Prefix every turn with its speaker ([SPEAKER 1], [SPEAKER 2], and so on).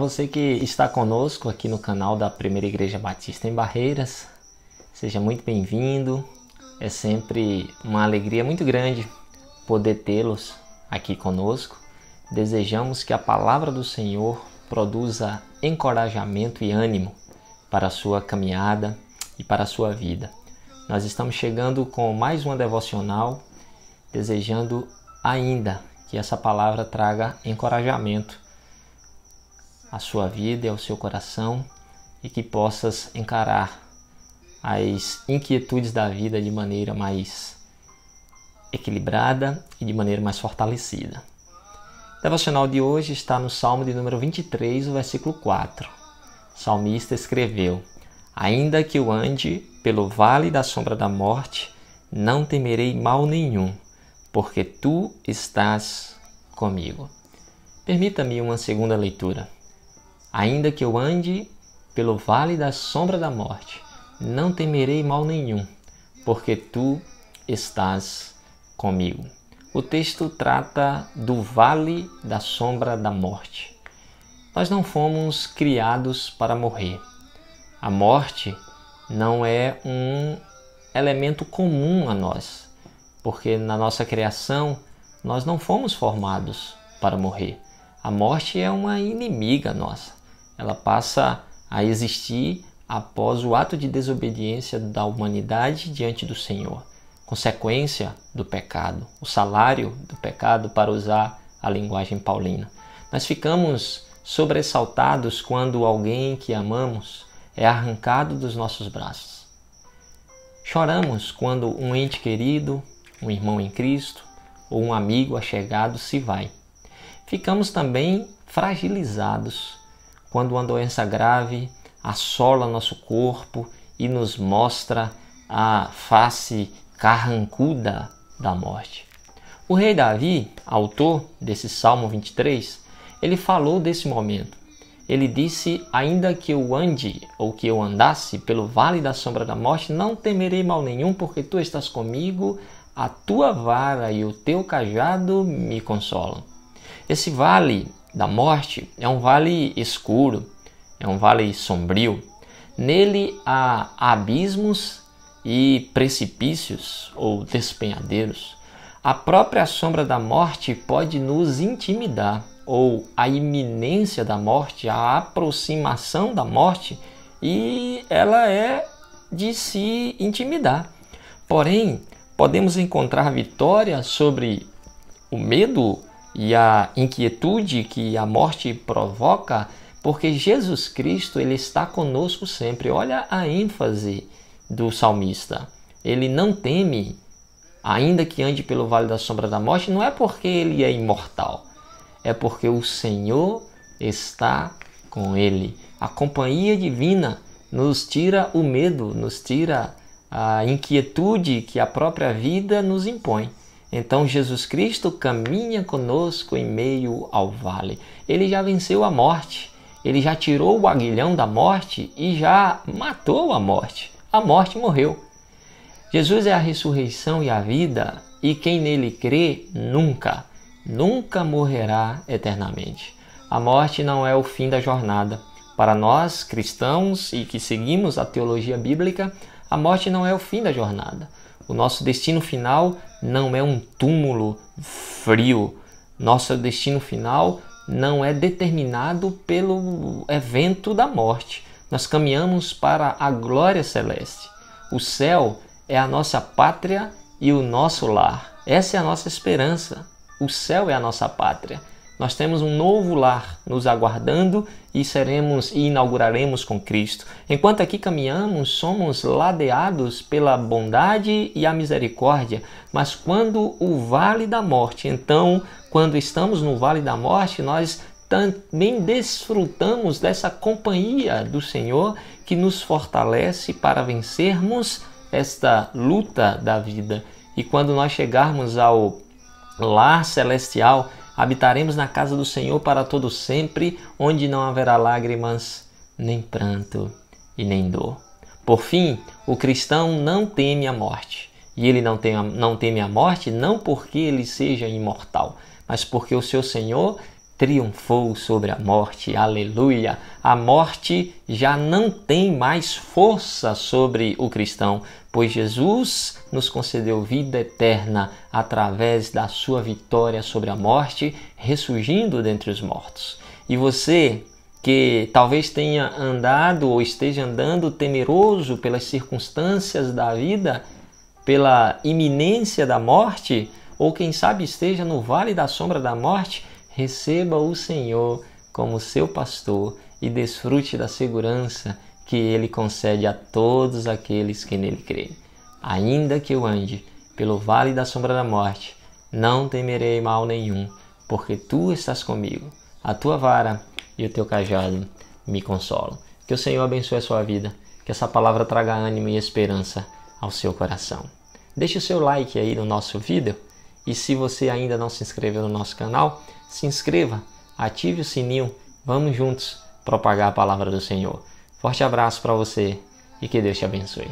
[SPEAKER 1] você que está conosco aqui no canal da Primeira Igreja Batista em Barreiras, seja muito bem-vindo. É sempre uma alegria muito grande poder tê-los aqui conosco. Desejamos que a palavra do Senhor produza encorajamento e ânimo para a sua caminhada e para a sua vida. Nós estamos chegando com mais uma devocional, desejando ainda que essa palavra traga encorajamento à sua vida e ao seu coração e que possas encarar as inquietudes da vida de maneira mais equilibrada e de maneira mais fortalecida. O devocional de hoje está no Salmo de número 23, o versículo 4. O salmista escreveu: ainda que eu ande pelo vale da sombra da morte, não temerei mal nenhum, porque tu estás comigo. Permita-me uma segunda leitura. Ainda que eu ande pelo vale da sombra da morte, não temerei mal nenhum, porque tu estás comigo. O texto trata do vale da sombra da morte. Nós não fomos criados para morrer. A morte não é um elemento comum a nós, porque na nossa criação nós não fomos formados para morrer. A morte é uma inimiga nossa. Ela passa a existir após o ato de desobediência da humanidade diante do Senhor, consequência do pecado, o salário do pecado, para usar a linguagem paulina. Nós ficamos sobressaltados quando alguém que amamos é arrancado dos nossos braços. Choramos quando um ente querido, um irmão em Cristo ou um amigo achegado se vai. Ficamos também fragilizados quando uma doença grave assola nosso corpo e nos mostra a face carrancuda da morte. O rei Davi, autor desse Salmo 23, ele falou desse momento. Ele disse: ainda que eu ande ou que eu andasse pelo vale da sombra da morte, não temerei mal nenhum, porque tu estás comigo, a tua vara e o teu cajado me consolam. Esse vale da morte é um vale escuro, é um vale sombrio. Nele há abismos e precipícios ou despenhadeiros. A própria sombra da morte pode nos intimidar, ou a iminência da morte, a aproximação da morte, e ela é de se intimidar. Porém, podemos encontrar vitória sobre o medo e a inquietude que a morte provoca, porque Jesus Cristo, ele está conosco sempre. Olha a ênfase do salmista. Ele não teme, ainda que ande pelo vale da sombra da morte, não é porque ele é imortal, é porque o Senhor está com ele. A companhia divina nos tira o medo, nos tira a inquietude que a própria vida nos impõe. Então Jesus Cristo caminha conosco em meio ao vale. Ele já venceu a morte. Ele já tirou o aguilhão da morte e já matou a morte. A morte morreu. Jesus é a ressurreição e a vida, e quem nele crê nunca morrerá eternamente. A morte não é o fim da jornada. Para nós, cristãos e que seguimos a teologia bíblica, a morte não é o fim da jornada. O nosso destino final não é um túmulo frio. Nosso destino final não é determinado pelo evento da morte. Nós caminhamos para a glória celeste. O céu é a nossa pátria e o nosso lar. Essa é a nossa esperança. O céu é a nossa pátria. Nós temos um novo lar nos aguardando e inauguraremos com Cristo. Enquanto aqui caminhamos, somos ladeados pela bondade e a misericórdia. Mas quando o vale da morte, então, quando estamos no vale da morte, nós também desfrutamos dessa companhia do Senhor que nos fortalece para vencermos esta luta da vida. E quando nós chegarmos ao lar celestial, habitaremos na casa do Senhor para todo sempre, onde não haverá lágrimas, nem pranto e nem dor. Por fim, o cristão não teme a morte. E ele não teme a morte não porque ele seja imortal, mas porque o seu Senhor triunfou sobre a morte. Aleluia! A morte já não tem mais força sobre o cristão, pois Jesus nos concedeu vida eterna através da sua vitória sobre a morte, ressurgindo dentre os mortos. E você que talvez tenha andado ou esteja andando temeroso pelas circunstâncias da vida, pela iminência da morte, ou quem sabe esteja no vale da sombra da morte, receba o Senhor como seu pastor e desfrute da segurança que Ele concede a todos aqueles que nele creem. Ainda que eu ande pelo vale da sombra da morte, não temerei mal nenhum, porque Tu estás comigo. A Tua vara e o Teu cajado me consolam. Que o Senhor abençoe a sua vida, que essa palavra traga ânimo e esperança ao seu coração. Deixe o seu like aí no nosso vídeo e se você ainda não se inscreveu no nosso canal, se inscreva, ative o sininho, vamos juntos propagar a palavra do Senhor. Forte abraço para você e que Deus te abençoe.